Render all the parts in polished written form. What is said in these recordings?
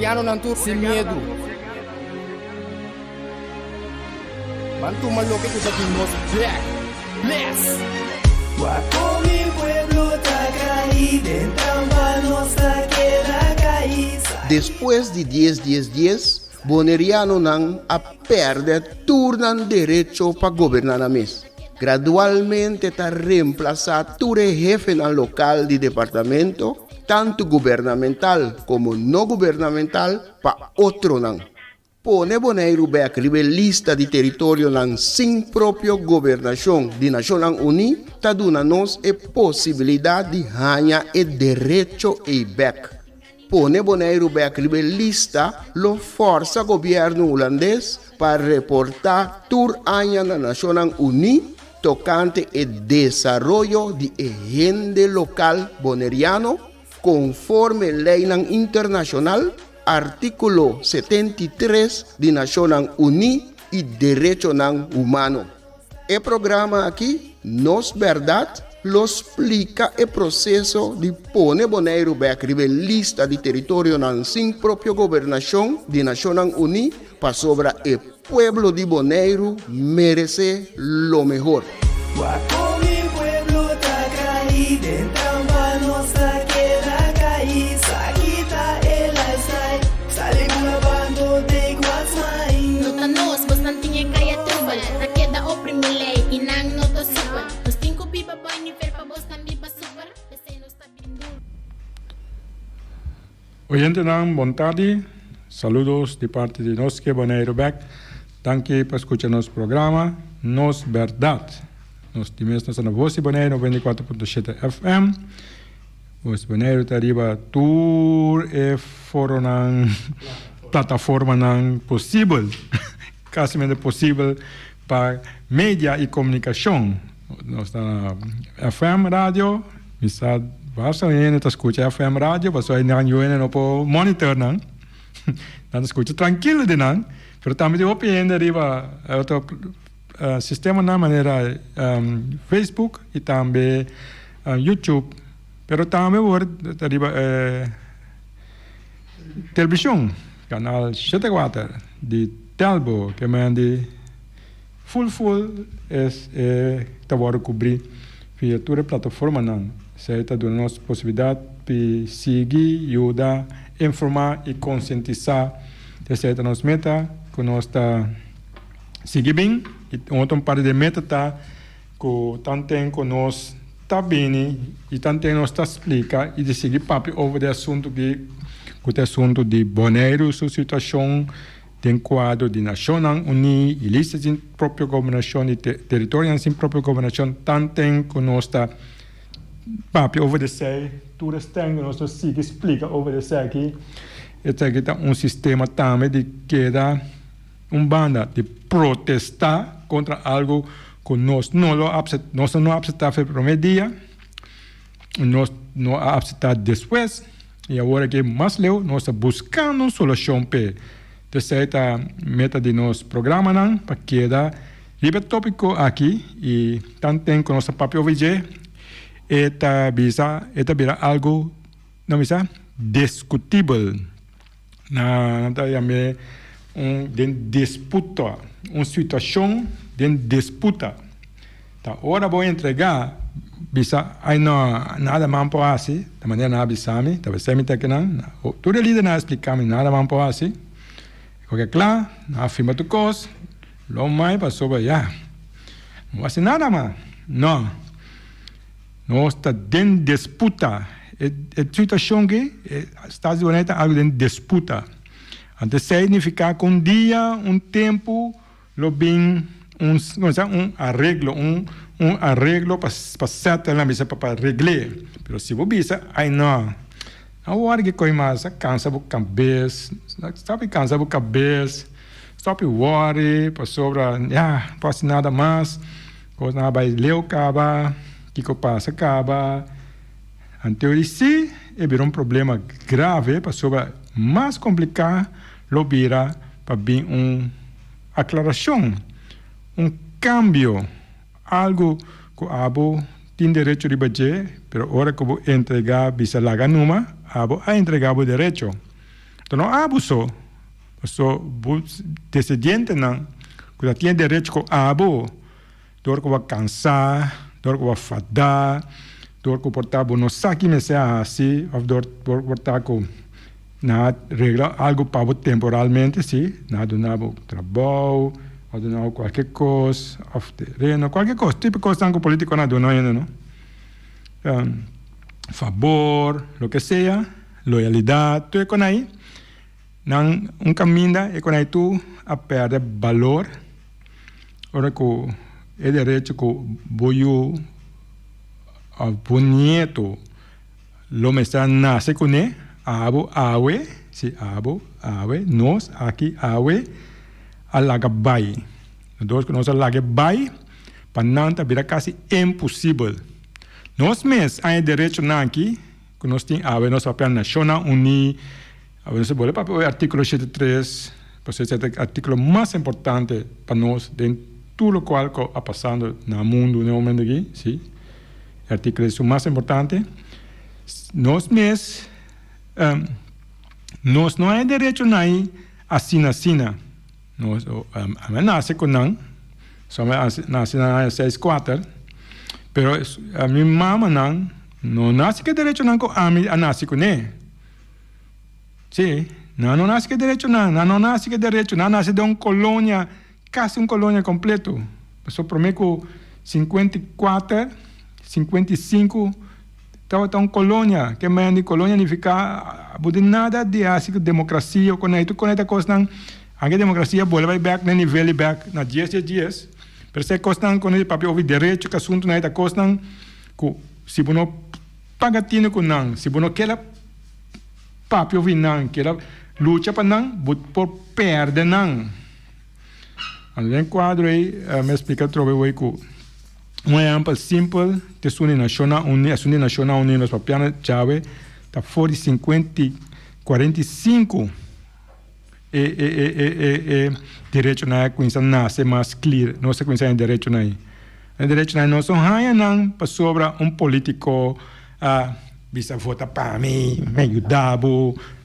boneriano ng tour sin medo. Bantu maloke ko sa Nos Black. Bless! Guapo mi pueblo tacaí, nuestra caí. Después de 10, boneriano nang a perder turnan derecho para gobernar a mes. Gradualmente está reemplazado ture jefe al local de departamento, tanto gubernamental como no gubernamental, para otro nang. Pone Bonaire back lista de territorio nang sin propio gobernación de Naciones Unidas, ta duna nos e posibilidad de ganhar e derecho e back. Pone Bonaire back lista lo forza gobierno holandês para reportar tur aña na Naciones Unidas tocante el desarrollo de agente local boneriano conforme ley internacional, artículo 73 de Naciones Unidas y Derecho Humano. El programa aquí, Nosbèrdat, lo explica el proceso de poner Bonaire back lista de territorio sin propia gobernación de Naciones Unidas para sobre el pueblo de Bonaire merece lo mejor. Guapo mi pueblo tacaí, nuestra caí. Sakita el asay, sale grabando de Guasmay. Nota nos, vos nantinya kaya trubal, ta queda oprimile, inang nota super. Nos tinko biba boy ni fer pa vos tambi pa super, ese no está bindu. Oyente nan, bon tarde. Saludos de parte de NKBB Bonaire. Dank je por escuchar nuestro programa Nosbèrdat. Nos dimos na Voz di Bonaire 94.7 FM. Voz di Bonaire está arriba tour e foro ng plataforma ng possível, casi possível para media e comunicação. Nós está na FM radio, misad basta yun ita escucha FM radio, basta yun yun no po monitor nang. Dan escucha tranquilo din nang. Pero também de opinião arriba outro sistema na maneira Facebook e também YouTube. Pero também arriba televisão, canal 74 de Telbo que mande full tá cobrir via toda a plataforma não. Certa dando nos possibilidade de seguir, ajudar, informar e conscientizar. Certa nos meta que nós está seguir bem e outra parte de meta tá que tanto que nós tá bem e tanto nós tá explica e de seguir papo over o assunto que o assunto de Bonaire, sua situação de quadro de Naciones Unidas e lista de própria governação e território sem própria governação tanto que nós tá papo over de sei tudo está que nós siga explica over de sei aqui este aqui tá sistema também de queda banda de protestar contra algo que nós não aceitamos no primeiro dia, nós não aceitamos depois, e agora que mais leu, nós estamos buscando uma solução para essa meta de nosso programa, para que livre tópico aqui, e tanto tempo que nosso papel hoje, eta vira algo, não bisa, discutível, de disputa, uma situação de disputa. Tá, ora vou entregar, bisa, aí não nada mais por assim, da maneira não bisami, tá você me tá que não, tudo ali não explicar me nada mais por assim, porque claro, não afirma tu coisa, logo mais passou para já, não assim nada mais, não, nós está de disputa, é situação que Estados Unidos algo de disputa. Antes significa que dia, tempo, lo bem, arreglo para certa la misa para arreglar. Pero se você bisa, aí não. A hora que coi mais, cansa a cabeça, sabe cansa a cabeça, stop worry, para sobra, passa nada mais, coisa nada vai ler acaba, que passa acaba. Anterior se virou problema grave, para sobra mais complicado, lo vira para bem aclaração, cambio, algo que abo tem direito de fazer, pero hora que vou entregar bisa laga numa, abo a entregar o direito. Então não abuso. Descendente não, que tem direito a abo, dor que vai cansar, dor que vai fadar, dor que portar não sabe me ser assim, ou dor portar com na regra algo para temporalmente, sim, nada trabalho, ou qualquer coisa, of terreno, qualquer coisa, tipo coisa que político não dona ainda, não? Favor, lo que sea, loyalidade, tudo é com aí. Nang caminho é com aí tu a perder valor, ora que é direito que boio a bonito, lo me está nasce com ele. Abo, awe, si abo, awe, nós aqui, awe, alaga bai. Nós que nós alaga bai, para não vira quase impossível. Nós mesmos há direito na aqui, que nós temos awe, nós papel nacional uni, awe nós boleh papel o artigo 73, por ser o artigo mais importante para nós, de tudo o qual está passando no mundo, no momento aqui, sim. O artigo é o mais importante. Nós mesmos nós não é direito na assina. Nós nasce com não, só nasce na 6-4, pero a minha mama não nasce que direito não com a nasce com né. Sim, não nasce que direito não nasce que direito, não nasce de uma colônia, quase uma colônia completo. Só prometo 54, 55 tá uma colônia, que é uma colônia não fica nada de assim democracia, com essa coisa não, a democracia bola vai back no nível back na dias, pero se coisa não com esse papel ouvir direito que assunto na essa coisa não, se você não paga tino com não, se você não quer papel ouvir não, quer luta para não, por perder não. Além quadro aí, me explica trouxe aí que um exemplo simples, te Suni Nacional Unidos, nós papiamos chave, está fora de 45 direito na coisa nasce mais clear, não se coisa em direito na aí. Em direito na não são raia não para sobra político bisa vota para mim, me ajudar,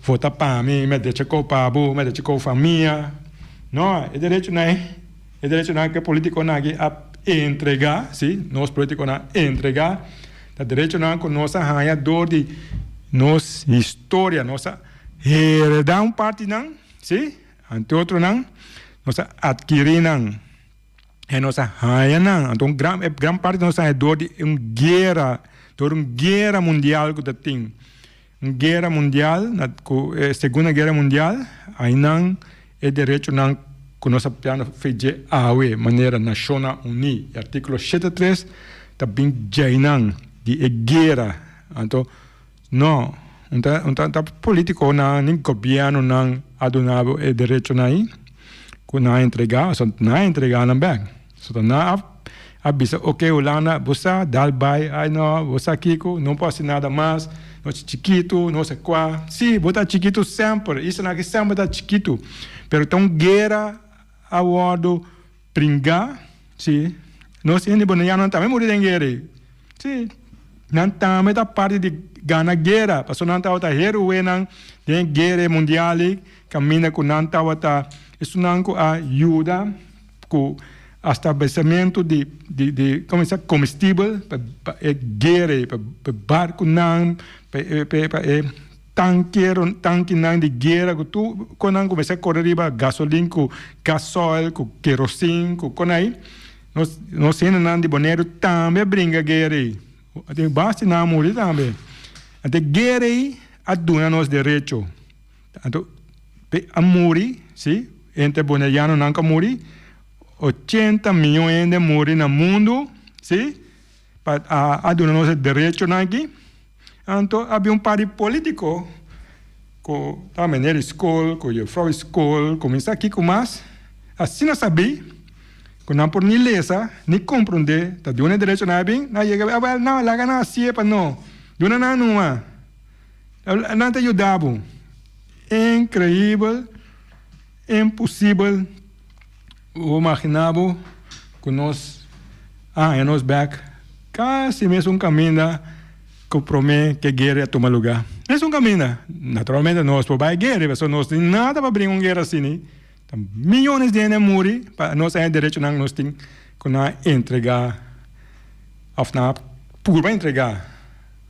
vota para mim, me deixa com pabo, me deixa com família. Não, é direito na que político na que entregar, sim, nós políticos na entregar, o direito na com nossa raia dor de nossa história, nossa herdar parte não, sim, ante outro não, nossa adquirir não, é nossa raia não, então gran parte da nossa dor de guerra mundial que tem, guerra mundial, segunda guerra mundial, aí não é direito não que nós apenas fez a maneira nacional unida. Artigo 73 também jainang de guerra. Então, não, então político não, nem governo não adunava o direito não, que não entregar, só não entregar não bem. Só não avisa, ok, Ulana, você dá bai, ai não, você aqui não pode nada mais. Nós chiquito, não sei qual. Sim, botar chiquito sempre. Isso não é que sempre está chiquito. Pero então guerra a wado pringa, sim. Nós em Bonaire também morrer em guerra. Sim. Não também da parte de ganhar guerra. Passou não tá outra herói não de guerra mundial, caminha com não tá outra. Isso não ajuda com estabelecimento de como se combustível para guerra, para barco não, para tanque não de guerra, que tu quando começa a correr riba gasolina, com gasóleo, com querosene, com aí, nós não de Bonaire também brinca guerra, até basta não morrer também, até guerra aduna nos direitos, então a morrer, sim, entre bonaiano não que morrer, 80 milhões de morrer no mundo, sim, para aduna nos direitos aqui. Então, havia partido político, com a maneira escola, com a frau escola, começar aqui com mais, assim não sabia, que não por nem ler, nem compreender, tá de uma direito não é bem, não chega, não, lá não assim para não, de uma não te ajudava, incrível, impossível, eu imaginava que nós, nós back, quase mesmo caminho que promete que a guerra ia tomar lugar. Es un camino. Naturalmente no es por guerra, pero no tem nada para abrir una guerra assim. Millones de gente morrem, para nós ter direito a nós tem que entregar, ou na pura entregar.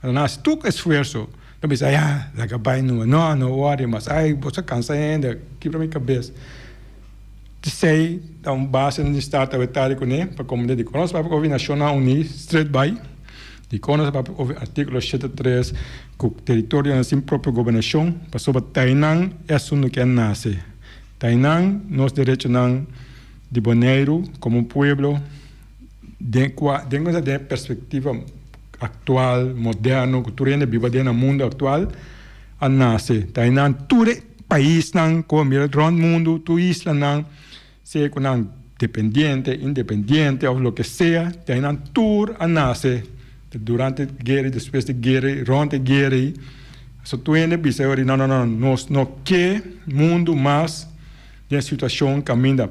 Nós tudo esforço. Então pensa, daqui a pouco não worry, mas você cansa ainda, quebra minha cabeça. De sei, dá base de start a vetar com ele, para comunidade. Nós para ouvir Nacional Uni, straight by. De nós para ouvir artigo 73, que o território na sua própria governação, para sobre Tainan é assunto que nasce. Tainan, nós direitos de Bonaire, como pueblo, dentro da perspectiva atual, moderno, cultural, vive no mundo atual, a nasce. Tainan, todo país, como o mundo, toda isla, seja dependiente, independente, ou o que seja, Tainan, tudo a nasce. Durante a guerra, depois da guerra, durante a guerra, só tu ainda pensa, não, nós não quer mundo mais de situação caminha.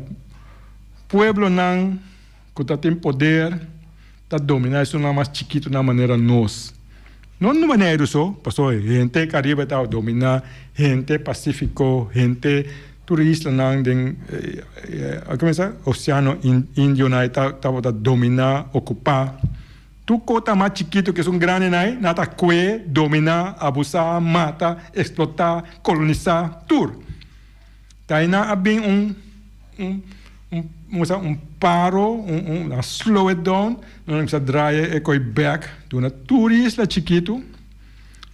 Pueblo não, que tem poder, está dominar isso não mais chiquito na maneira nós. Não de maneira só, passou gente Caribe está dominar, gente Pacífico, gente turista não tem, começa Oceano Índio não está dominar, ocupar. Tu cota mais chiquito que um grande nada que dominar, abusar, matar, explotar, colonizar, tudo. Daí há bem um paro, slow it down, não precisa dryer e coi back de uma turista chiquito,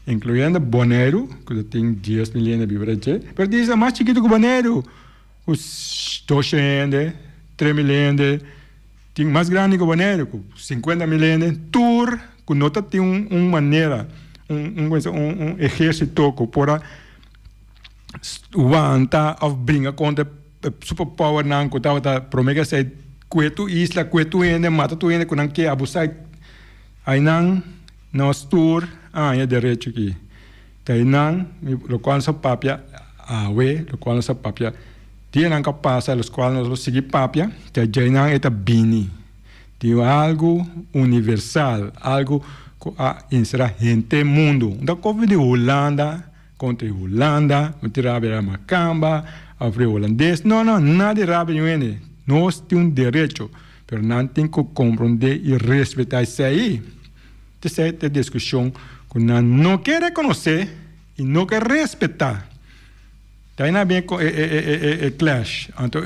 incluindo Bonaire, que tem 10 milhões de habitantes, mas diz é mais chiquito que Bonaire, os 2 milhões, 3 milhões, tem mais grande que Bonaire, com 50 milhões, tour, que não tem uma maneira, um exército que pode aguentar ou brincar contra superpower não que estava promega ser queto isla queto ende mata tu ende que quer abusar aí não nós tour é direito aqui aí não o qual só papia o qual só papia dia não capaz os qual nós seguir papia já não é bini tem algo universal algo que inserir gente mundo da covid de Holanda contra Holanda o tirava Macamba a holandês, não, nada de rabi nenhum. Nós temos direito, mas não temos que compreender e respeitar isso aí. Essa é a discussão que não quer reconhecer e não quer respeitar. Daí não é bem clash. Então,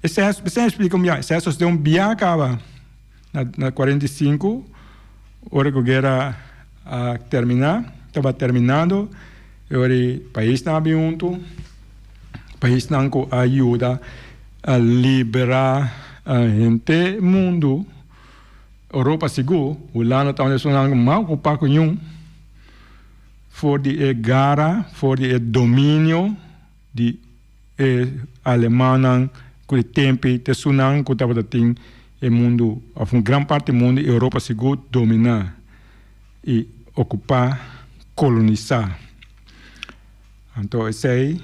você explica como é. Se você tem biacaba na 45, hora que a guerra estava terminando, o país estava junto. País não ajuda a liberar a gente mundo. Europa seguro, o lado está onde não mal ocupar com nenhum. For de guerra, for de domínio de Alemanha, com o tempo de sunang que estava tem o mundo, uma grande parte do mundo, Europa seguro dominar e ocupar, colonizar. Então, esse aí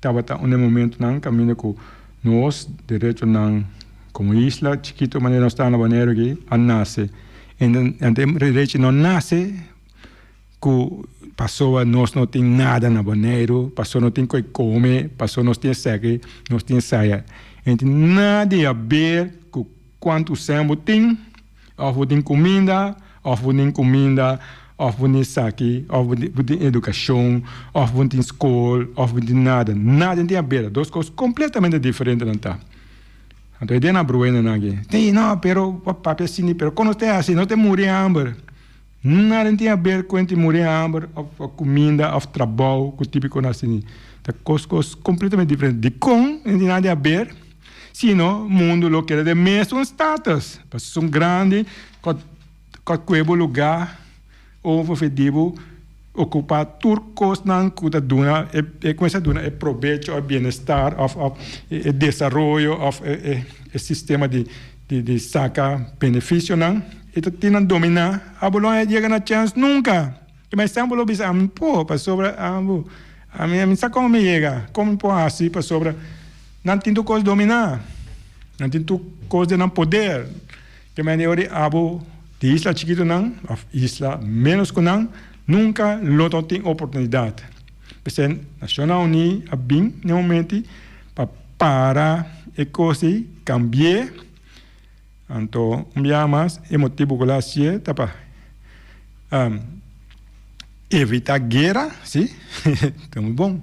estava um momento não caminho com nós direito não como isla chiquito maneira nós está na Bonaire aqui a nasce então direito não nasce que passou nós não tem nada na Bonaire passou não tem que comer passou nós tem segue nós tem saia então nada a ver com quanto tempo tem ou tem comida of niet saki, of de educação, of de escola, of de nada. Nada tem a ver. Duas coisas completamente diferentes não tá. Então, ele na bruena aqui. Tem, não, pero o papai assim, pero quando tem assim, não tem morrer hambre. Nada tem a ver com te morrer hambre, of comida, of trabalho, com típico assim. Então, coisas completamente diferentes. De com, não tem nada a ver. Sino, o mundo lo quer de mesmo status. Porque são grandes, com qualquer lugar, objetivo ocupar turcos não cuida duna começa a duna proveito o bem-estar o desenvolvimento o sistema de saca benefício não e tu tem dominar a bolonha chega na chance nunca mas sempre lo bisa pô para sobre a mim sabe como me chega como pode assim para sobre não tem tu coisa dominar não tem tu coisa de não poder que me neure abo de isla chiquito não, isla menos que não Nunca não tem oportunidade. Porque Nacional Unido a bem normalmente para e coisa cambiar. Então, mais motivo que lá se é para evitar guerra, sim? Então, bom.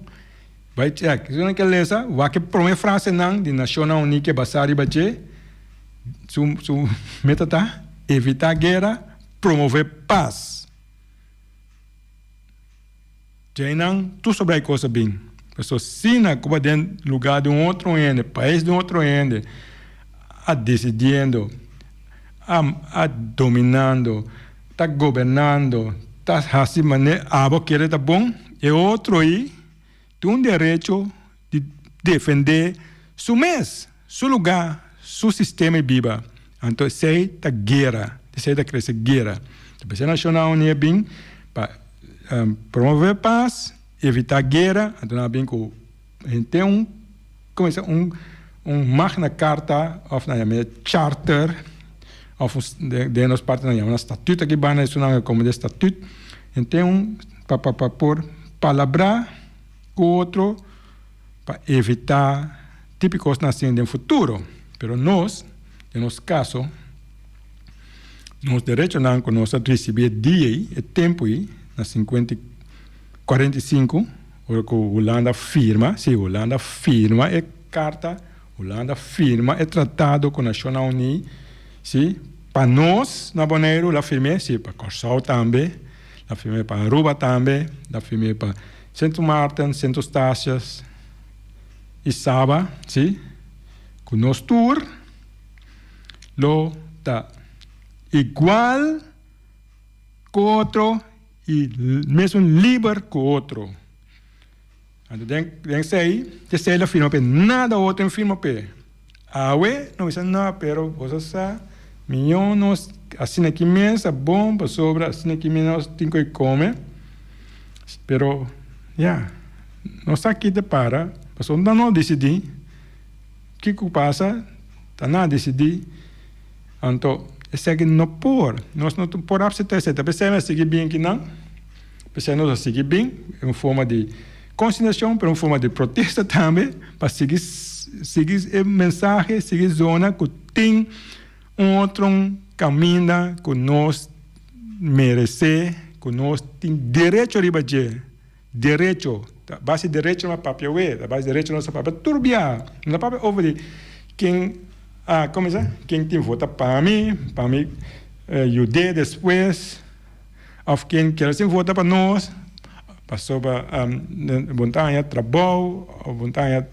Vai check. Se não quer ler essa, vai que primeira frase não de Nacional Unido que basari bache, su meta tá evitar guerra, promover paz. Já não tu sobre a coisa bem. Pessoa sina como dentro lugar de outro ende, país de outro ende, a decidindo, a dominando, tá governando, tá assim maneira, abo querer tá bom, e outro aí tem um direito de defender seu mês, seu lugar, seu sistema viva. Então, sei da guerra, sei da crescer guerra. A Nacional Unido é bem para promover paz, evitar guerra. Então, é bem que a gente tem magna carta, ou charter, de nós parte não estatuto aqui, isso não é como de estatuto. A gente tem para por palavra com outro para evitar típicos nascidos no futuro. Mas nós, em nosso caso, nos direitos não que nós recebemos dia e tempo aí, na 45, o que a Holanda firma, Holanda firma é carta, Holanda firma é tratado com a Nacional Unido, para nós, na Bonaire, la firma, para Corsal também, la firma para Aruba também, la firma para Santo Martin, Santo Eustácias e Saba, com o nosso tour, lo está igual com outro e mesmo livre com outro. Então, tem que ser a firma, nada outro em firma, awe, não é nada, pero você sabe, milhões, assim aqui mesmo, bom, para sobra, assim aqui mesmo, tem que comer, pero nós aqui de para, mas não decidir, o que passa, tá nada decidir, então, segue não por, nós não por absolutamente certo, pensamos seguir bem que não, pensamos seguir bem, em forma de conciliação, mas em forma de protesta também, para seguir mensagem, seguir zona que tem outro caminho que nós merecer, que nós temos direito a ribater, direito, a base de direito não é papel, a base de direito não é papel turbiar, não é papel over quem como é quem tem vota para mim, ajudar depois, ou quem quer assim votar para nós, para sobre montanha trabalho, montanha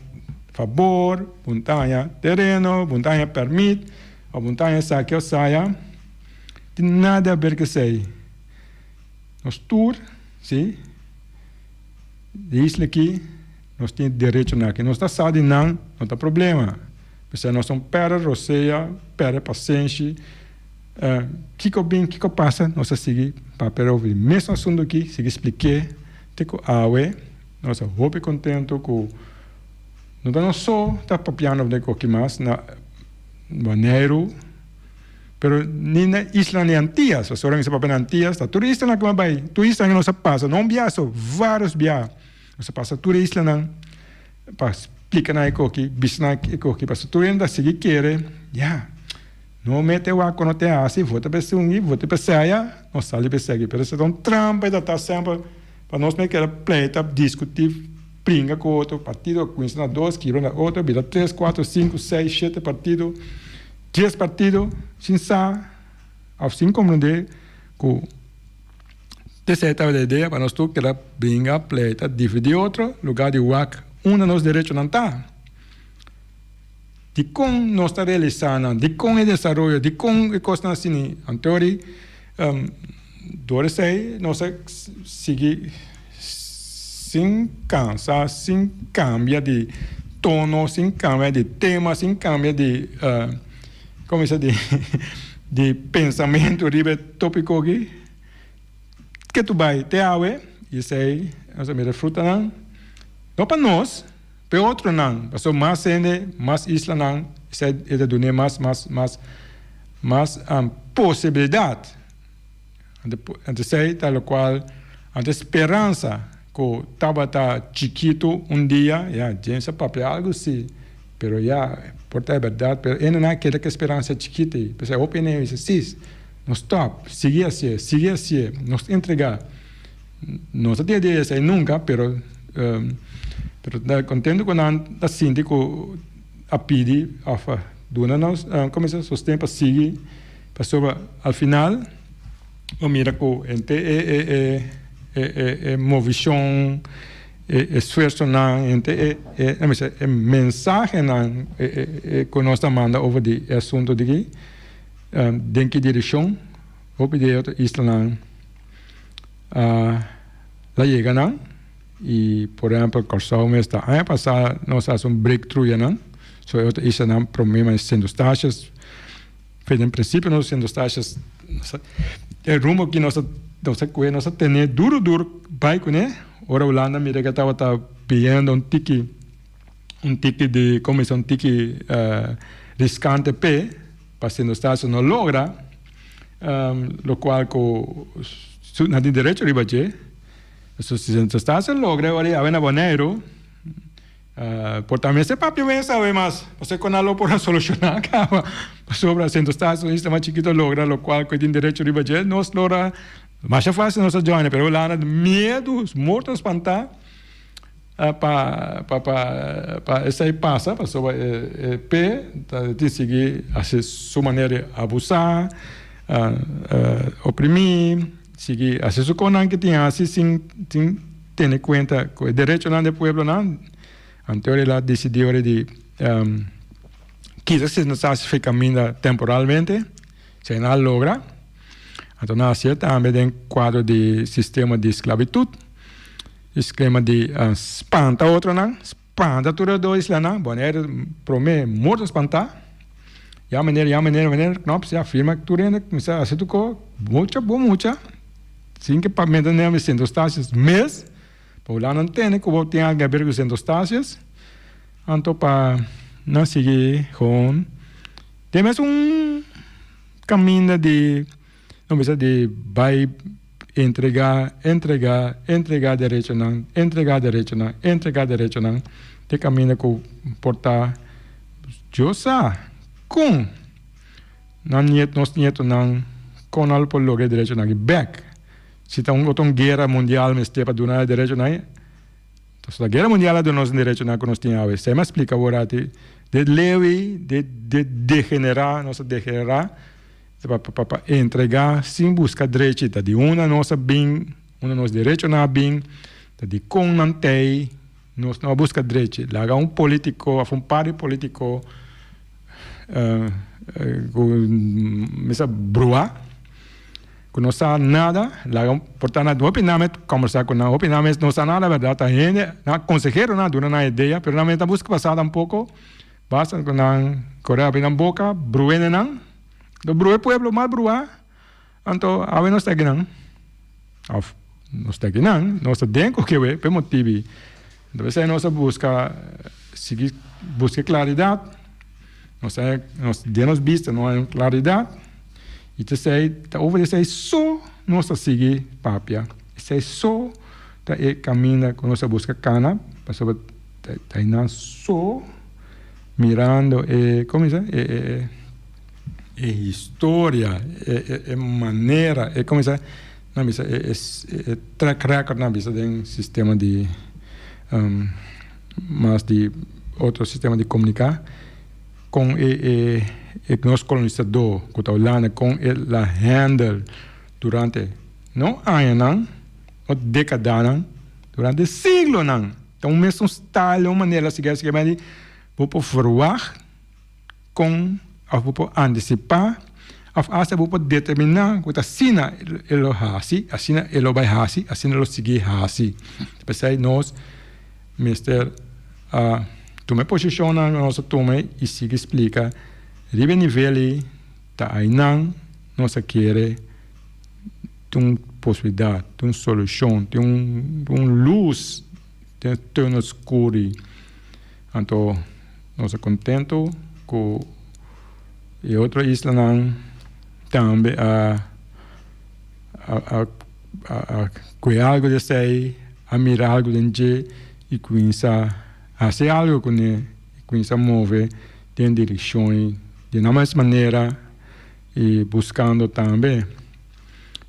favor, montanha terreno, montanha permite, ou montanha saque ou saia, tem nada a ver com isso aí. Nós tour, sim, isso aqui, nós temos direito na que nós está sabe não tem problema. Porque nós somos pera roceia, pera paciência, que passa, nós seguir para ouvir mesmo assunto aqui, seguir explicar, tem que nós estamos contentes com não só está papiando de qualquer mais na Bonaire, pero nem na isla de Antillas, os orang sa papel Antillas, tá turista na kumabay, turista na nossa passa, não biaso, vários biá, nossa passa turista na para explicar na ecoqui, bisna ecoqui, para turista seguir querer, não mete o água no teatro, vota para sungi, vota para saia, não sale para seguir, pero se dá trampa e tá sempre para nós me querer pleita, discutir, brinca com outro partido, com isso na 2, que na outro, vira 3, 4, 5, 6, 7 partidos, 10 partidos, sem sa, assim compreender que terceira ideia para nós tu que ela brinca, pleita, dividir outro, lugar de UAC, de nos direitos não está. De como nós está realizando, de como é desenvolvimento, de como é coisa assim, em teoria, dore sei, nós seguir sem cansar, sem cambia de tono, sem cambia de tema, sem cambia de como se diz, de pensamento, ribe tópico aqui, que tu vai ter awe, e sei, nós me refruta não para nós, para outro não, para mais gente, mais isla não, isso é de donar mais possibilidade. Então sei, tal qual a esperança que estava chiquito dia, gente papel algo assim, pero por é verdade, pero ainda não quer que a esperança é chiquita, porque a opinião é assim, não stop, seguir assim, nos entregar, não se tem ideia de nunca, pero contento com a síndico a pedir, dona nós, começa a sustentar para seguir, para sobre, ao final, o miracle entre movição, esforço entre mensagem que nós manda over de assunto de em que direção o de outra isla lá chega não e por exemplo Corsão está aí passar nós faz breakthrough não so outra isla não problema sendo taxas em princípio nós sendo taxas o rumo que nós ter duro vai com né ora Holanda mira que estava pedindo um ticket de comissão ticket riscante para sendo taxas não logra lo qual na de direito ribaje se sendo taxas logra ora a Bonaire por também se papel bem sabe mas você quando algo por solucionar acaba sobre sendo taxas isso mais chiquito logra lo qual que tem direito ribaje nós logra mais fácil nós jogar pero lá medo mortos espantar para essa aí passa para sobre de seguir a sua maneira abusar oprimir seguir a sua conan que tinha assim sem ter em conta que o direito não do povo não então ele lá decidiu de quizás se não se fica caminhando temporalmente se não logra então nasce também em quadro de sistema de esclavitud esquema de espanta outro não espanta tudo dois lá não Bonaire promete morto espantar e a maneira não se afirma que tudo ainda começa a ser tudo muita sim que para medo não me sendo taxas mês por lá não tem que vou ter alguém ver com sendo taxas então para não seguir com temos caminho de não precisa de vai entregar direito não te caminho com portar josa com nos nieto não com algo por lograr direito não back se tá outra guerra mundial mas para donar direito não então a guerra mundial do nosso direito não que nós tínhamos você me explica agora de leve de degenerar para entregar sem buscar direito de nossa bem nosso direito na bem de com não tem nós não busca direito lá um político um par político mesa brua que não sabe nada lá portanto não opinamos conversar com não opinamos não sabe nada verdade a gente não consejero não dura na ideia pero na mente busca passar um pouco basta com não correr bem na boca bruene não do brue pueblo mal brua então a ver não está aqui não nós temos que ver por motivo então você nós busca seguir busca claridade nós temos vista não é claridade e te sei tá obedecer só nós seguir papia sei só tá caminha com nossa busca cana para sobre tá indo só mirando como é história maneira como é na bisa track record na bisa de sistema de mas de outro sistema de comunicar com nosso colonizador que está olhando com la handle durante não anos não ou décadas durante siglos não então mesmo style uma maneira seguir mas vou provar com vou antecipar asa vou determinar que assim ele hasi assim ele vai hasi assim ele seguir hasi depois nós mister tu me posiciona nosso tome e siga explica ribe nível tá aí não nós quer tem possibilidade tem solução tem luz tem um escuro então nós contento com e outra isla não também cuidar algo de sei, a mirar algo de gente e começar a fazer algo com ele, começar a mover em direção de uma mais maneira e buscando também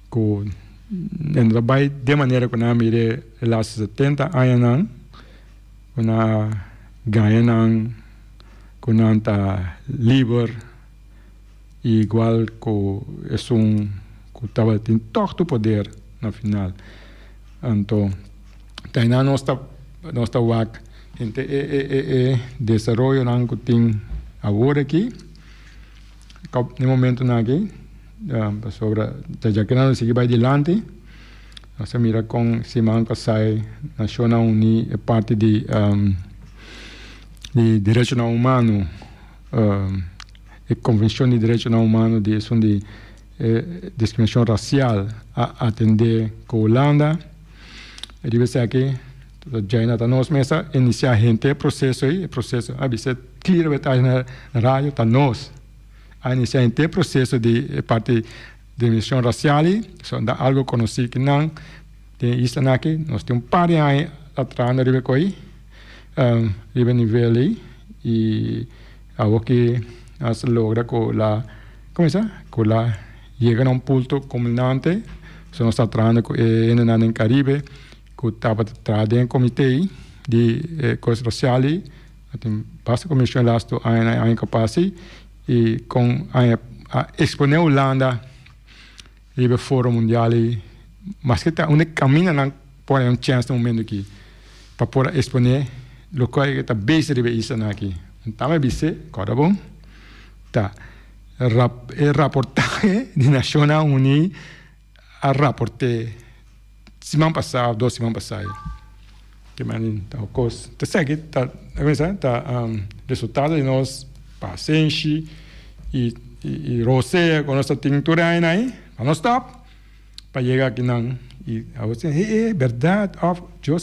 com trabalho de maneira que nós mire las 70 anos que nós ganhamos que nós está livre igual que é que estava tem todo o poder no final. Então tem na nossa work entre desenvolvimento que tem agora aqui no momento aqui sobre já que nós seguimos adiante nós mira com semana passada Nações Unidas é parte de direitos humanos a Convenção de Direitos Humanos de discriminação racial a atender com a Holanda e deve ser aqui já está nós mesa iniciar gente processo aí processo a ser clear vai na rádio tá nós a iniciar gente processo de parte de discriminação racial só dá algo conhecido que não tem isso aqui nós temos par de anos atrás no nível aí nível aí e algo que se logra com la com la llega a um ponto culminante só nós tratando no NKBB que estava tratando em comitê de coisas raciais tem bastante comissão lá estou a incapaz e com a exponer a Holanda nível fórum mundial mas que está onde caminha não pode um chance no momento aqui para poder exponer o que está base de isso aqui então é base corda bom tá reportagem de Nações Unidas a reporte semana passada 2 semanas passadas que man tá o coisa tá segue tá resultado de nós paciência e roceia com nossa tintura aí para nós stop para chegar aqui não e a você é verdade eu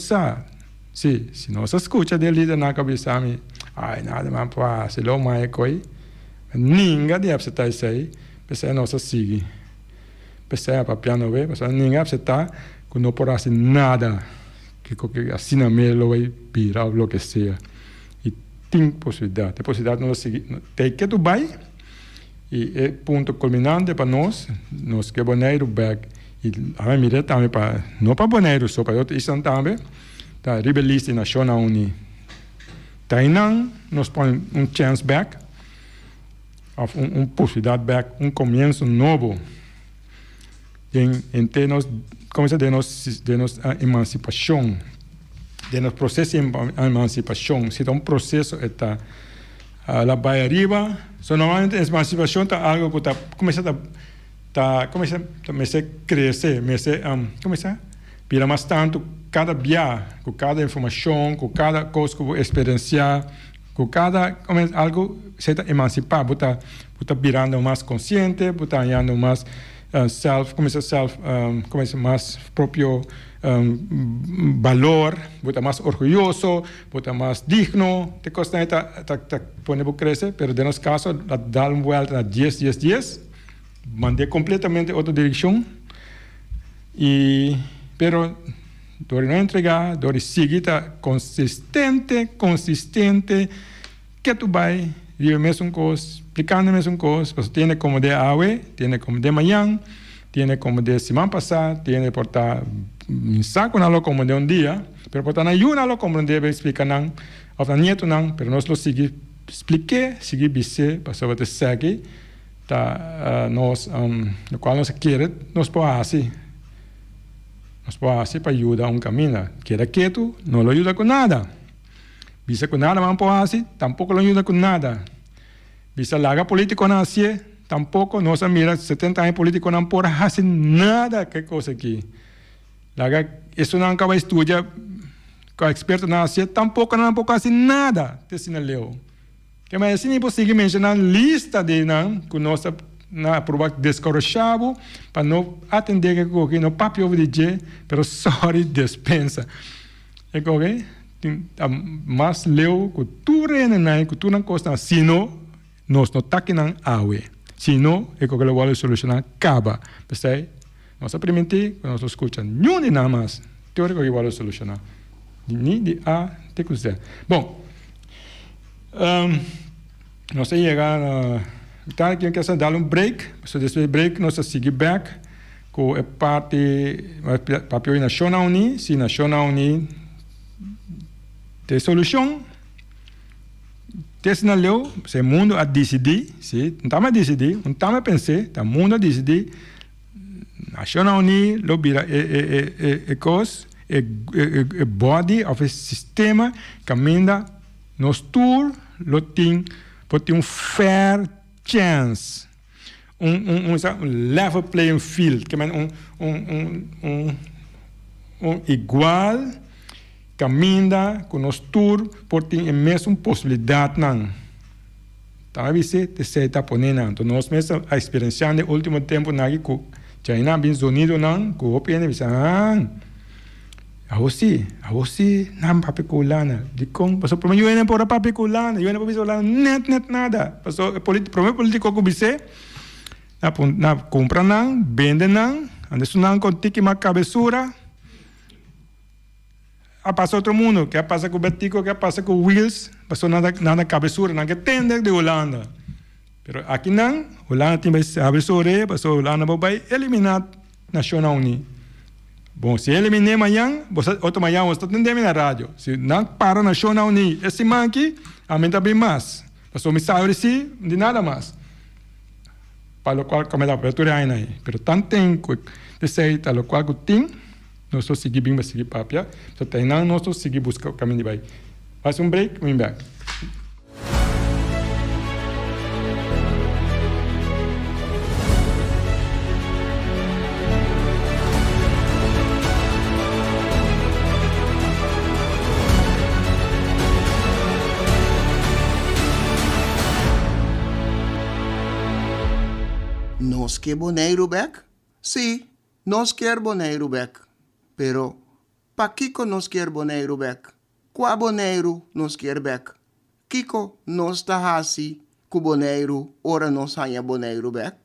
sei se nós escuta dele na cabeça me ai nada mais para se lo mais coi ninguém deve estar isso aí pensar nossa sigue pensar para piano ver pensar ninguém está que não pode fazer nada que assim na mesa vai virar o que seja e tem possibilidade não seguir tem que tu vai e é ponto culminante para nós que Bonaire back e a mira também para não para Bonaire só para outros isso também tá rebelista na Nações Unidas tá não nós põe chance back possibilidade back começo novo em termos começa de nossa emancipação de nosso processo de emancipação se é processo está lá vai arriba normalmente a emancipação está algo que está começa a crescer começa a virar mais tanto cada dia com cada informação com cada coisa que vou experienciar com cada algo se está emancipar está virando mais consciente está ganhando mais começa mais próprio valor, está mais orgulhoso, está mais digno, te costa está pone crescer, pero de nosso caso dar uma volta a 10, mandei completamente outra direção pero dori não entregar, dori seguir consistente, que tu vai vive a mesma coisa, explicando a mesma coisa, você tem como de hoje, tem como de amanhã, tem como de semana passada, tem por estar saco na como de dia, pero por estar na yuna como deve explicar não, ou na nieto não, pero nós lo seguir seguir bise, para você seguir, tá nós no qual nós quer, nós pode para ajudar caminho, quer quieto, não lo ajuda com nada. Bisa com nada não pode fazer, tampouco não ajuda com nada. Bisa larga político não assim, tampouco, nossa mira, 70 anos político não pode fazer nada que coisa aqui. Larga, isso não acaba estudar, com experto não assim, tampouco não pode fazer nada, te sinaleu. Que mais assim, não seguir mencionando lista de não, com nossa na prova descorachado, para não atender que não papel de dia, pero sorry dispensa. É que mas leu cultura na cultura costa sino nós não tá que não awe sino é que o vale solucionar acaba pensei Vamos a permitir que nos escuchan. Ni de nada más. Teórico que igual a solucionar. Ni de A, te que usted. Bom, nós vamos chegar a... Então, aqui eu quero dar break. So, depois do break, nós vamos seguir back com a parte papel Nacional Unido. Se Nacional Unido tem solução, tem leu, se o mundo a decidir, se não está mais decidir, não está mais pensar, o mundo a decidir, Nacional Unido, lo vira body of a sistema caminha nos tour, lo tem fair chance, level playing field, que igual caminha com nos tour, por ter a mesma possibilidade não. Talvez você está ponendo, então nós mesmos a experienciando no último tempo na que China bem unido não, com o PN bisa a você não papel colana, de com, passou por mim eu não por papel colana, eu não por net nada, passou problema político com você, na compra não, vende não, ande sunang com tique uma cabeçura, a passa outro mundo, que passa com o Betico, que passa com o Wills, passou nada cabeçura, nada tende de Holanda. Pero aqui não, Holanda tem cabeçura, passou Holanda vai eliminar Nacional Unido. Bom, se eliminar amanhã, outro manhã você está tendo na rádio. Se não para Nacional Unido, esse man aqui, aumenta bem mais. Passou me sabe se de nada mais. Para o qual como a abertura aí, pero tanto tem que receita, o qual que tem, nós só seguir bem, mas seguir papia. Só tem não, nós só seguir buscar o caminho de vai. Faz break, vem back. Nós quer Bonaire back? Sim, nós quer Bonaire back. Pero, pa Kiko nós quer Bonaire back? Qua Bonaire nós quer back? Kiko nós está assim, com Bonaire, ora nós hanha Bonaire back?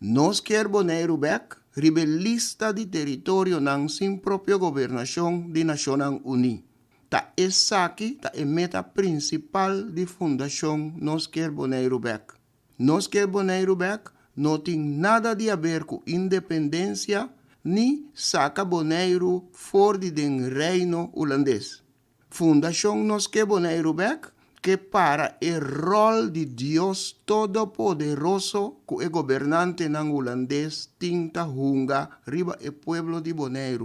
Nós quer Bonaire back? Rebelista de território não sem própria governação de Nacional Unido. Ta essa aqui, ta é meta principal de fundação nós quer Bonaire back. Nós quer Bonaire back? Não tem nada de a ver com independência, nem saca Bonaire fora do reino holandês. Fundação Nós Quer Bonaire Back, que para o rol de Deus Todo-Poderoso, que o governante não holandês tinta hunga riba o pueblo de Bonaire.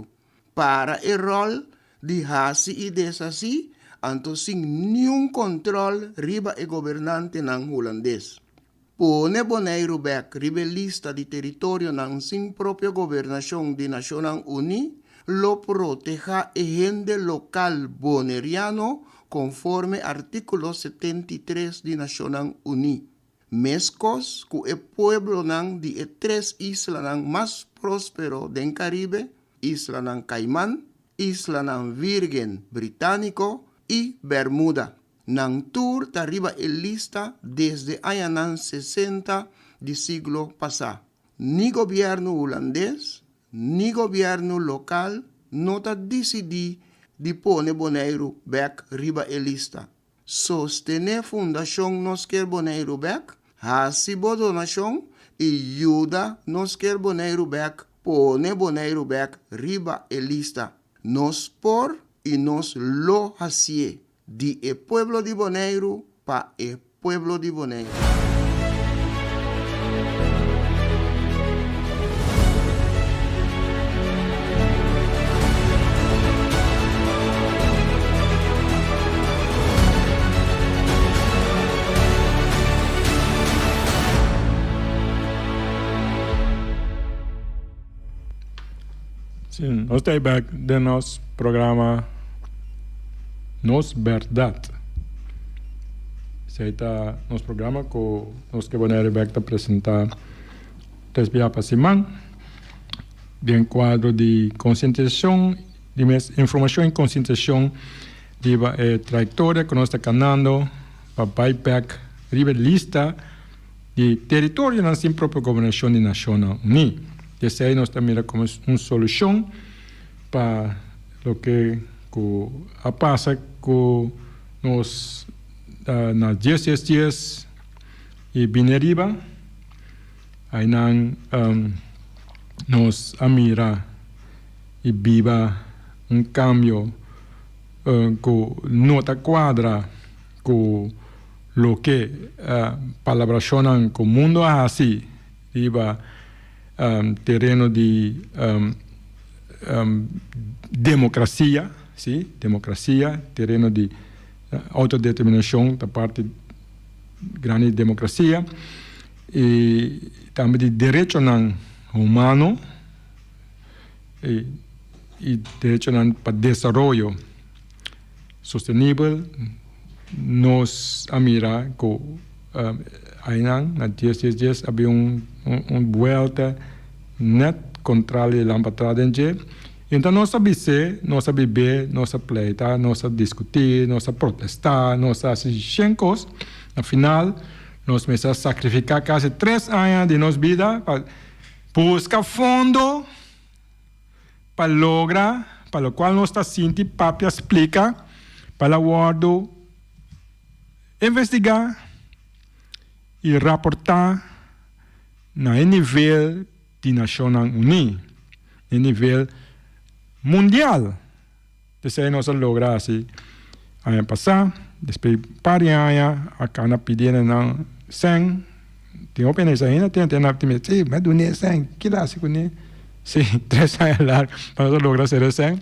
Para o rol de hasi e desasi, então sem nenhum controle riba o governante não holandês. Pone Bonaire back, rebelista de território não sem própria governação de Nacional Unido, lo proteja e gente local boneriano conforme artículo 73 de Nacional Unido. Mescos que o pueblo não de três islas mais próspero do Caribe, Isla não Caimán, Isla não Virgen Britânico e Bermuda. Nang tour tariba lista desde añanan 60 do siglo passado. Ni governo holandês, ni governo local não ta decidi de pôr Bonaire back riba lista. Sostener fundação Nós Quer Bonaire back, hasibo donação e ajuda Nós Quer Bonaire back, pôr Bonaire back riba lista. Nos por e nos lo hasie. De el pueblo de Bonaire para el pueblo de Bonaire. Sim, nós estamos back de nosso programa Nosbèrdat. Esse aí está nosso programa com nós que Bonaire back está apresentar 3 dias para semana, de um quadro de conscientização, de informação e conscientização de trajetória que nós está canando para buyback, lista de território na sua própria governação de Nacional Unido. Desde ahí nos mira como una solución para lo que pasa con nos na 10 y viene arriba, ahí nos mira y viva un cambio con nota cuadra con lo que palabracionan con mundo así, iba terreno de democracia, ¿sí? Democracia, terreno de autodeterminación, da parte grande democracia, y también de derecho humano, y derecho para desarrollo sostenible, nos mira que ahí en 10 había una vuelta net contra la ambatrada en G. Então, nós sabemos, nós beber, nós pleitar, nós discutir, nós protestar, nós assistir coisas. Afinal, nós começamos a sacrificar quase 3 anos de nossa vida para buscar fundo para lograr, para o qual nós está sentindo, papi explica, para o guardo investigar e raportar no nível de Nações Unidas, no nível mundial. Desde nós logra assim, ano passado, depois par de anos, a cana pedindo não 100, tem opinião ainda, tem na opinião, sim, mas do nem 100, que lá se conhece, sim, 3 anos lá, para nós lograr ser 100,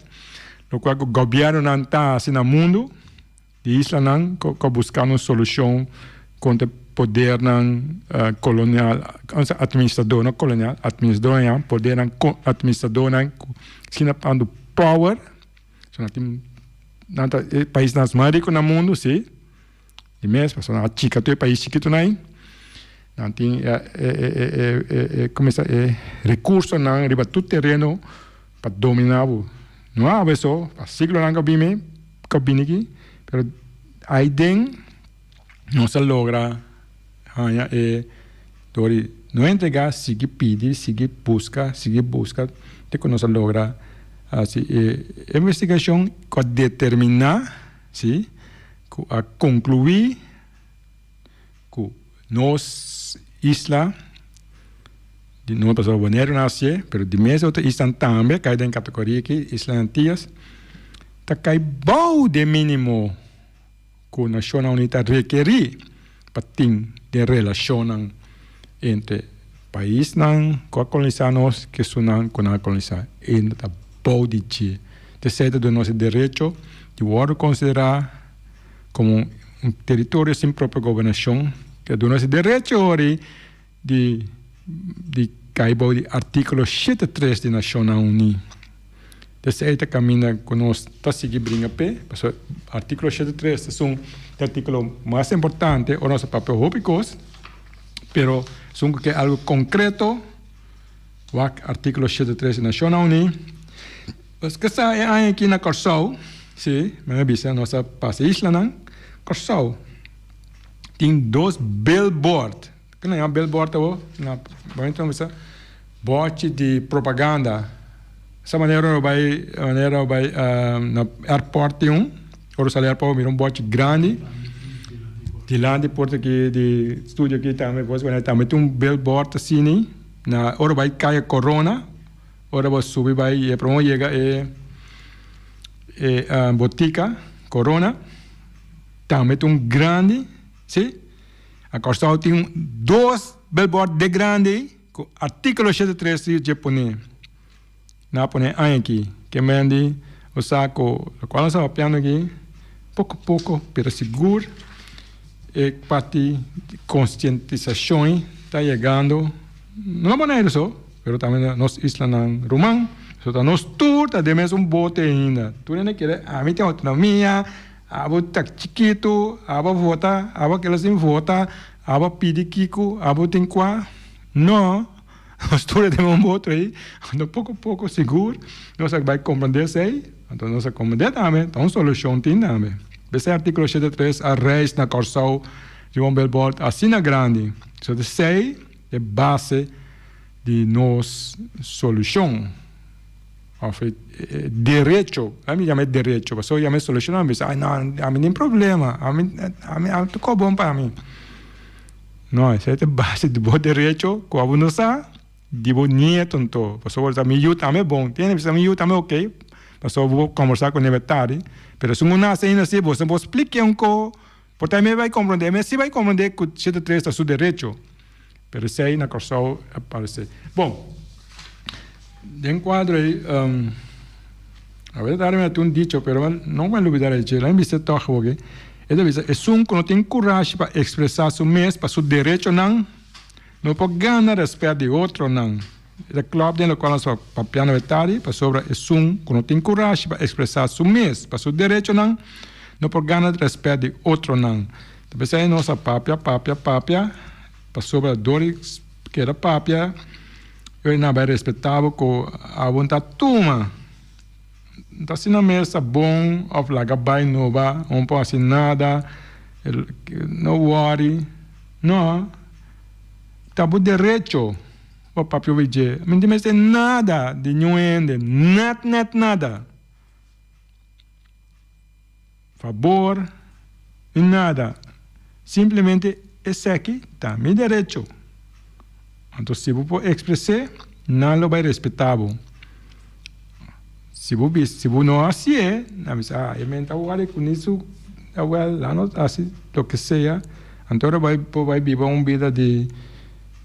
no qual o governo não está assim no mundo, de isla não, que buscar uma solução contra o poder colonial, administrador não colonial, administrador poder administrador não, se não pando power, não país mais rico no mundo, sim, de mesmo, só na chica tu país chiquito não tem começa recurso não riba todo terreno para dominar, não há isso, para siglo não cabine aqui, pero aí dentro não se logra não entregar, seguir pedir, seguir buscar, até que não se logra assim, investigação que determinar, sim, a concluir que nós isla de não passar Bonaire nasce, mas de mesmo outra isla também cai em categoria aqui, islas antigas, tá cai bom de mínimo que a Nação Unida requerir para ter de relação entre país com a colonização que são com a colonização ainda bom de ti, de certo do nosso direito de considerar como um território sem própria governação, que é do nosso direito de cair do artigo 73 da Nações Unidas. Desse aí está caminhando com nós, está seguindo brinca pé, porque o artigo 73 é um artigo mais importante, o nosso papel públicos, pero são que é algo concreto, o artigo 73 da Nações Unidas. Mas que sai aqui na Corsol, sim, mas bisa nossa passa isla não, Corsol tem 2 billboard, que não é billboard na, então bisa bote de propaganda. Essa maneira vai na airport tem ou no airport mira bote grande, de lá de porta aqui de estúdio aqui também, também tem billboard assim, na hora vai cair corona. Ora vai subir, vai para onde chega a botica Corona, também tem grande, sim? A Corsol tem 2 billboards de grande, com artigo 73 japonês. Na pone aqui, que mende o saco, o qual nós estamos piando aqui, pouco a pouco, para seguro, e parte de conscientização está chegando, não é maneira só, pero também nós isla na Romã, só nós tudo tá de mesmo bote ainda. Tu não quer, a mim tem autonomia, a vou tá chiquito, a vou votar, a vou que elas votar, a vou pedir kiko, a vou tem qua. Não, nós tudo de mesmo bote aí. Então pouco a pouco seguro, nós vai compreender isso aí. Então nós compreender também, então solução tem também. Esse artigo 73 a reis na Corsol de billboard assim na grande. So de sei de base de nossa solução. Direito, a mim chama direito, a pessoa chama solução, a mim diz, não, a mim tem problema, a mim ficou bom para mim. Não, isso é a base de bom direito, que a não sabe, de bom nieto, então, a pessoa diz, me ajuda, é bom, tem, me ajuda, é ok, a pessoa vou conversar com ele tarde, mas se não nasce ainda assim, você pode explicar um pouco, porque me vai compreender, mas se vai compreender que você tem seu direito, mas se aí na corção aparece. Bom, de quadro aí, a verdade é um dicho, mas não vai olvidar de dizer, lá em vista toca ok, é um que não tem coragem para expressar seu mês, para seu direito não pode ganhar respeito de outro não. É claro dentro do qual nós papiamos verdade, para sobre é um que não tem coragem para expressar seu mês, para seu direito não pode ganhar respeito de outro não. Talvez aí nossa papia, para sobre a dor que era papia, eu não vai respeitável com a vontade turma. Então, se não é bom, ou laga bem nova, não pode assim nada, não worry, não. Tá bom direito, o papo vai dizer, não tem nada de nuende, nada. Favor, nada. Simplesmente esse aqui tá meu direito. Então, se você pode expressar, não vai respeitável. Se você não assim é, eu me entendo com isso, lá não assim, o que seja, então vai viver uma vida de,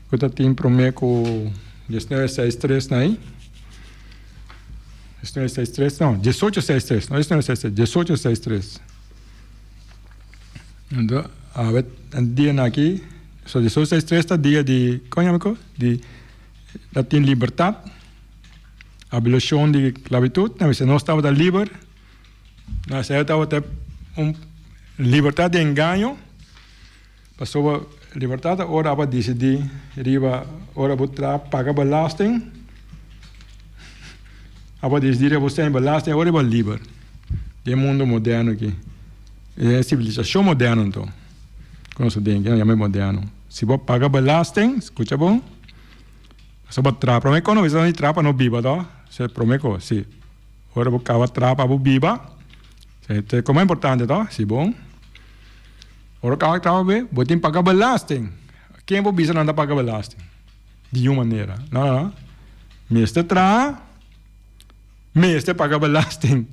que eu tenho prometido com 1963, não 1963, não, 1863, não 1963, 1863. Então, a dia aqui, só 1863 é dia de, como é que é? De liberdade. Abolição de esclavitud, se não estava livre, nós estava até liberdade de engano, passou a liberdade, agora vai decidir, agora vou pagar belasting, agora decidir você tem belasting, agora vai livre. É o mundo moderno aqui, é a civilização moderna então, como se diz, não é moderno. Se você pagar belasting, escuta bom, só para trapa, mas quando você não trapa não viva, tá? Se prometo, sim. Agora vou cavar trapa, vou viva. Como é importante, tá? Sim, bom. Agora cavar trapa, vou ter que pagar belasting. Quem vou bisa não pagar belasting? De uma maneira. Não. Mestre tra, mestre pagar belasting.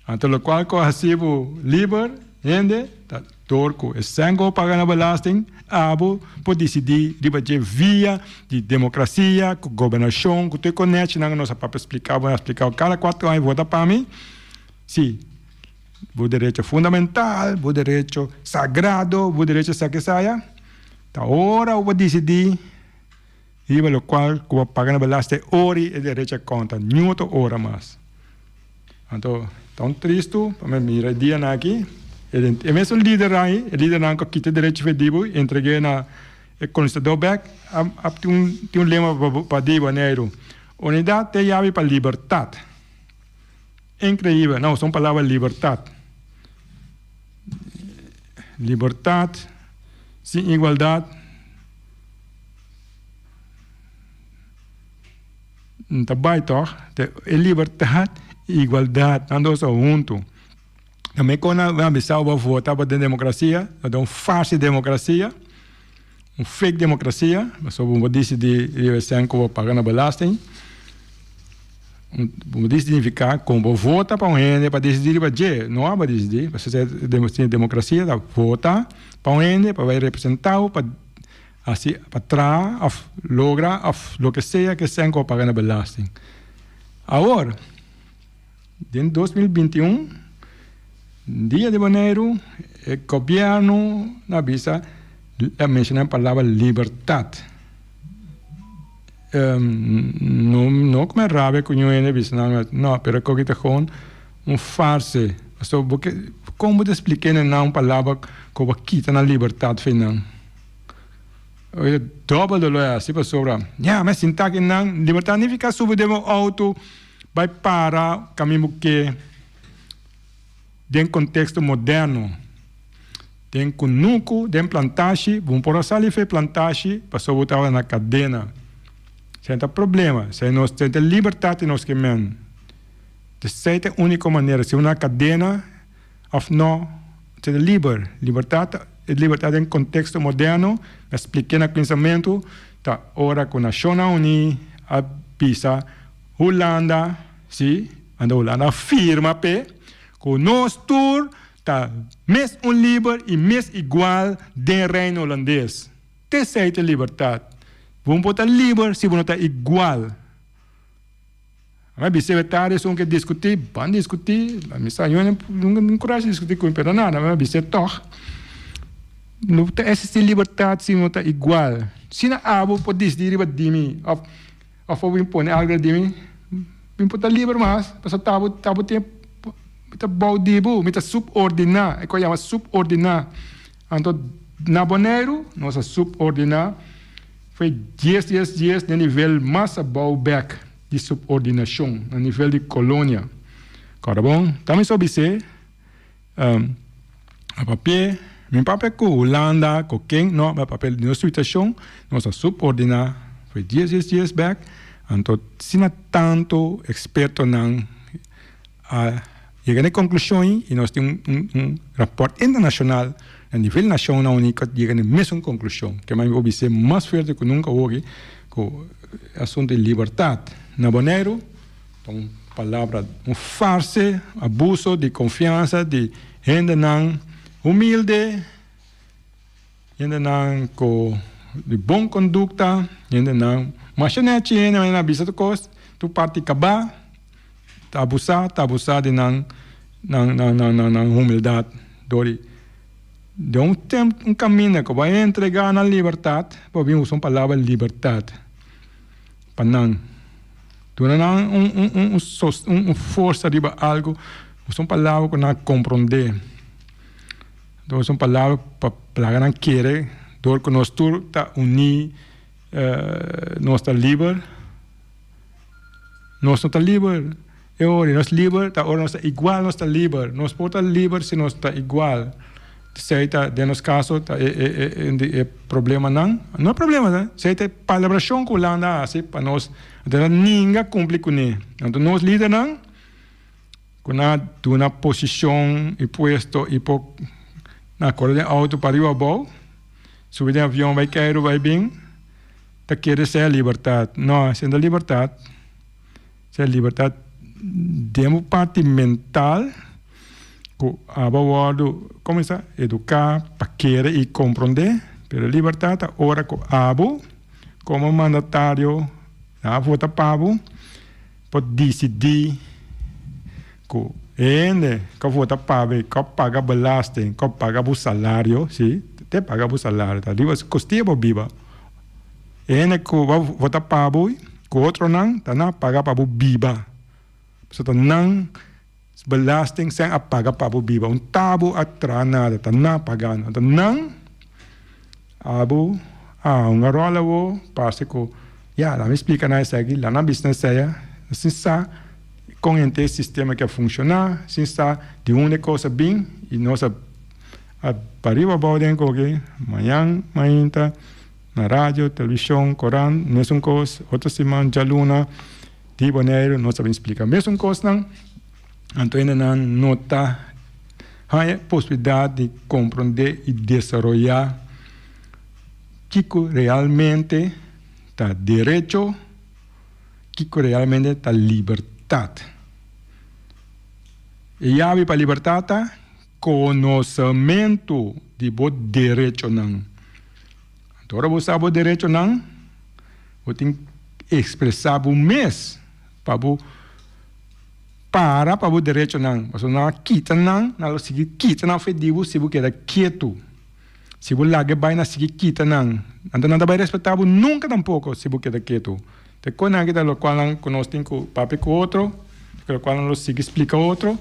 Então, o qual corre assim, livre, entende? Torco, é sangue pagar belasting. Pode decidir via de democracia, governação, que tu conhece, não nossa papel explicar cada 4 anos vota para mim. Sim, o direito fundamental, o direito sagrado, o direito que saia. Tá hora eu vou decidir, e o qual que vou pagar belasting, hora e direito conta, nenhuma hora mais. Então, tão triste, para mim, mirar dia aqui. É mesmo o líder que quita direito efetivo, entreguei na conquistador back, tem lema para Voz di Bonaire. Unidade tem chave para liberdade. Incrível, não, são palavras liberdade. Liberdade, sem igualdade. Também, é liberdade e igualdade, andam só juntos. Também quando a missão vai votar para a democracia, é uma falsa democracia, uma fake democracia, mas só vou decidir que vou pagar na belasting. Vou decidir como vou votar para um ente, para decidir para dizer, não há para decidir, para ser democracia, votar para um ente, para representar, para assim, para lograr o que seja que se vou pagar na belasting. Agora, em 2021, Dia de Bonaire, o governo na visa menciona a palavra liberdade. Não como é raro que eu não visa, não, mas que é farse. Como te expliquei não uma palavra que vai quitar a liberdade final? É dobro de lo assim para sobrar. Mas sinta que não, liberdade não fica sobre o auto, vai parar caminho que dentro do contexto moderno, dentro do núcleo, dentro da plantagem, vamos por essa ali plantagem, para botar na cadena. Sem problema, sem nós ter liberdade em nós que men. Essa é a única maneira, se uma cadena of não ser liberdade em contexto moderno, expliquei no pensamento, tá ora com a Nações Unidas, a pisa Holanda, sim, a Holanda afirma que nós tour tá mais livre e mais igual do reino holandês. Essa é a liberdade. Vamos botar livre se vamos estar igual. Mas secretários são que discutir, vão discutir, a missão não encoraja a discutir com o império nada, mas você toca. Não tem essa liberdade se não está igual. Se não há pode decidir de mim, ou impor algo de mim, impor livre mais, para tabu tempo, mita baudibu, mita subordinar, é que chama subordinar. Então, na Bonaire, nós subordinar foi 10 no nível mais back de subordinação, no nível de colônia. Corre bom? Também soube ser, a papel, meu papel com Holanda, com quem, não, meu papel de nossa situação, nós subordinar foi 10 back. Então, se não tanto experto não, chega a conclusão e nós temos rapport internacional a nível nacional único chega a mesma conclusão que mais observe mais forte que nunca hoje com o assunto de liberdade na Bonaire, então palavra farsa, abuso de confiança de gente não humilde, gente não com de boa conduta, gente não machinete, gente não avisa de coisa, tu parte acabar, tá abusar de não humildade, de um caminho que vai entregar na liberdade, para vir usar a palavra liberdade, para não, tu não força de algo, usa uma palavra que não compreender, então usa uma palavra para não querer, dor que nós todos está unir, nós está livre, nós não está livre. Nós livre, ora nós está igual, nós está livre. Nós podemos estar livre se nós está igual. Se é nosso caso, é problema não é problema, né? Se é palabração que Holanda assim para nós, então ninguém cumpre com ele. Então nós líderes não, com uma posição e posto e na corda de auto para ir ao subir de avião vai cair vai bem, tá querer ser a liberdade. Não, sendo a liberdade, se a liberdade demo parte mental que abogado começa a educar para querer e compreender, pero liberdade ora que abo como mandatário na vota pabo pode decidir que que vota pabo que paga belasting que paga o salário, sim, te paga o salário, tá? Digo, custeia para viva. Que vota pabo que outro não, tá na paga para viva. Portanto, não belasting sem apagar para o biba. Tabu atrás nada, está não pagando. Então, não, uma rola o passa que, lá me explica na essa aqui, lá na business assim está, com esse sistema que funciona, assim está, de uma coisa bem, e nós para arriba podem colocar, amanhã, na rádio, televisão, Corão, mesma coisa, outra semana, já luna, de Bonaire, nós sabemos explicar a mesma coisa, não? Então, ainda não está a possibilidade de compreender e desenvolver que realmente está direito, que realmente está liberdade. E a para liberdade está conhecimento de o direito, não. Então, você sabe o direito, não? Você tem que expressar o mês para o direito não, mas não quita não, não seguir quita não foi digo se você quer quieto, se você larga bem na seguir quita não, então não vai respeitar nunca tampouco se você quer quieto. Te quando aqui da qual não conosco tem com papo com outro, que qual não sigue explica outro,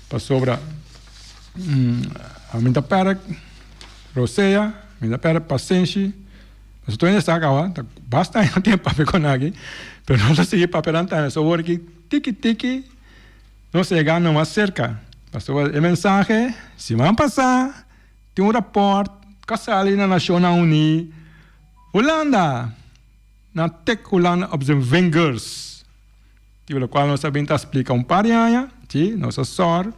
para sobra a minha para roceia, minha para paciência, mas estou ainda está tá bastante tempo para com aqui. Pero não seguir papel antena, só agora que tiki não chegar não cerca. Passou a mensagem, se vão passar, tem rapport, casal na Nações Unidas, Holanda, na tek ulan op zijn vingers. Die willen qual nós sabemos explicar par de anos, sim, nossa sor,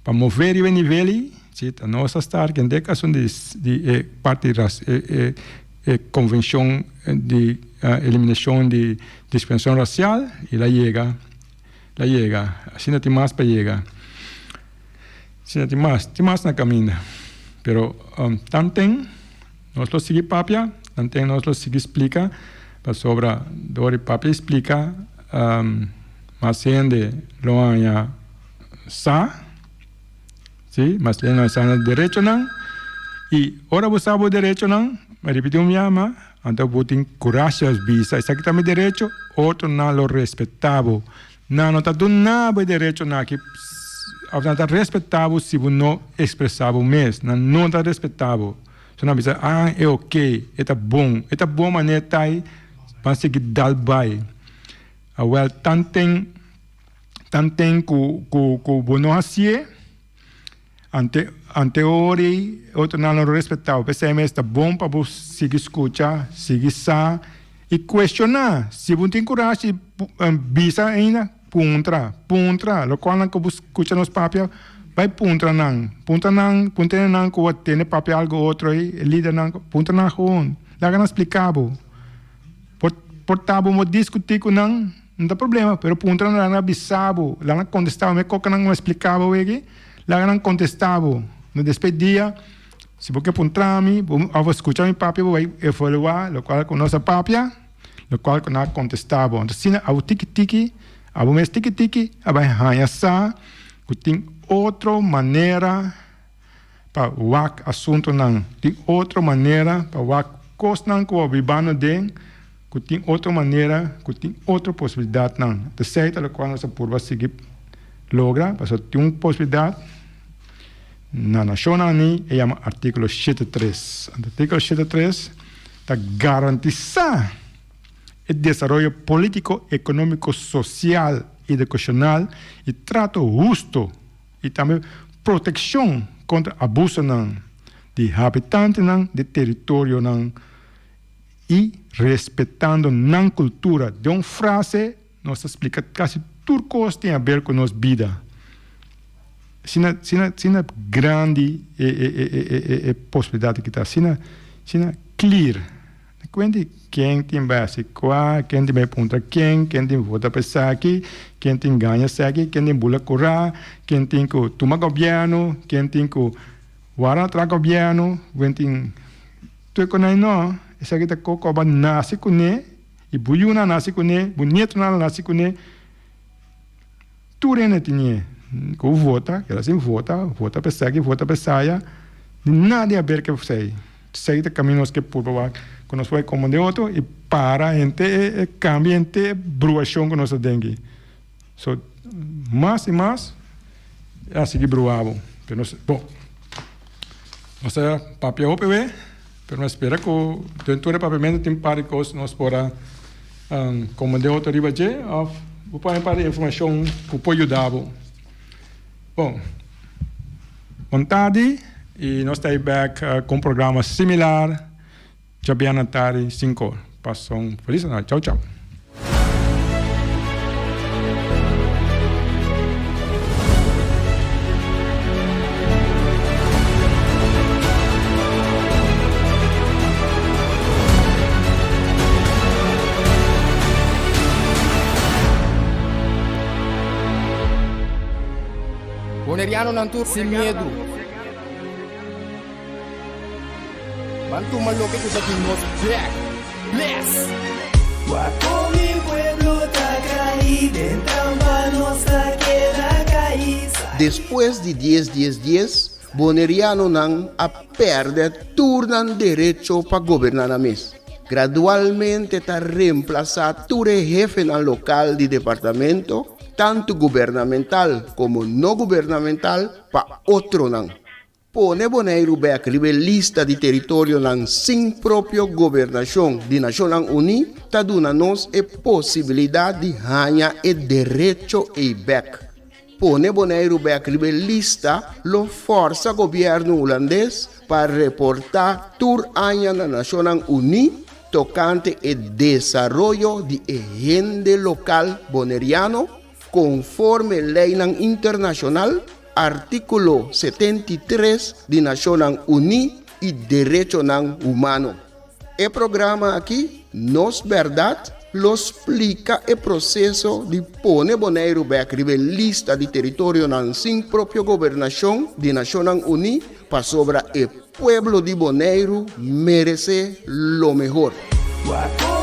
para mover o nível, sim, a nossa estar que de caso de parte das convenção de eliminação de discriminação racial e lá chega, assim não tem mais para chegar. Sim, tem mais na caminho. Pero tanto nós lo seguimos papia, tanto nós lo seguimos explica, para sobre dori papia explica, mas ainda lo anya sa, sim, mas ainda não sa direito não, e ora você sabe o direito não, mas repetir ama, então botem coragem aos bisa, isso aqui também direito, outro não lo respeitava, não está dando nada de direito não que não está respeitável se você não expressava mesmo, não está respeitável. Se não pensa, é ok, é bom maneira tá aí, para seguir dal vai. Well, tanto que bono assim, ante ori, outro não respeitava. Pensa mesmo está bom para você seguir escutar, seguir sa e questionar. Se você tem coragem, bisa ainda. Puntra, lo qual não que escuta nos papel, vai punta nang que o tem papel algo outro aí, líder nang, punta nang com, lá que não explicava, portava mo discutir com nang, não tem problema, pero punta nang não avisava, lá não contestava, me coca não explicava aqui, lá que não contestava, no despedia, se você puntar me, eu escutar meu papel, vai evaluar, lo qual com nossa papel, lo qual que não contestava, então se não, tiki abo mes tiki, abai hanya sa, que tem outra maneira para o assunto não, tem outra maneira para o coisa não que o vivano den, que tem outra maneira, que tem outra possibilidade não. De certo, a qual nós por seguir logra, mas tem uma possibilidade na nacional ni é o artigo 73. O artigo 73 está garantizar o desenvolvimento político, econômico, social, educacional e trato justo e também proteção contra abuso de habitantes de território e respeitando a cultura. De uma frase, nós explica quase tudo que tem a ver com nossa vida. Sina grande possibilidade que está, sina clear. Quem tem base qua, quem tem ponta quem tem vota para aqui, quem tem ganha aqui, quem tem bula correr, quem tem que tomar governo, quem tem que wara tra governo, quem tem tu que não, esse aqui tá coco ba nasce com né, e buyuna nasce com né, bonito na nasce com né, tu rena tinha, que vota, ela sim vota para aqui, vota para saia, nada a ver que você sei de caminhos que por favor que nós vai como de outro e para entre cambia entre bruação que nós temos. So mais e mais a seguir bruavo. Pero bom, nossa papel OPB, pero nós espera que dentro do papel tem para que nós pora como de outro riba je of o para informação que pode ajudar. Bom, vontade e nós estamos back com um programa similar. Já bem na tarde, 5. Passam um feliz Natal. Tchau, tchau. Boneriano não tur sem medo. Bantu maloke ko sa Nosbèrdat. Bless! Guapo mi pueblo está caído, entrando nossa queda caída. Depois de 10, Boneriano não a perde turnan direito para governar a mês. Gradualmente está reemplazado todo jefe no local de departamento, tanto governamental como não governamental, para outro não. Pone Bonaire back lista de território sem própria governação de Nações Unidas, está dando-nos a possibilidade de ganhar o direito e back. Pone Bonaire back lista lo força governo holandês para reportar tour año na Nações Unidas, tocante el desarrollo de agente local boneriano conforme ley internacional, artículo 73 de Naciones Unidas y Derecho Humano. El programa aquí, Nosbèrdat, lo explica el proceso de poner Bonaire a escribir lista de territorio sin propia gobernación de Naciones Unidas para sobre el pueblo de Bonaire merece lo mejor. Guapo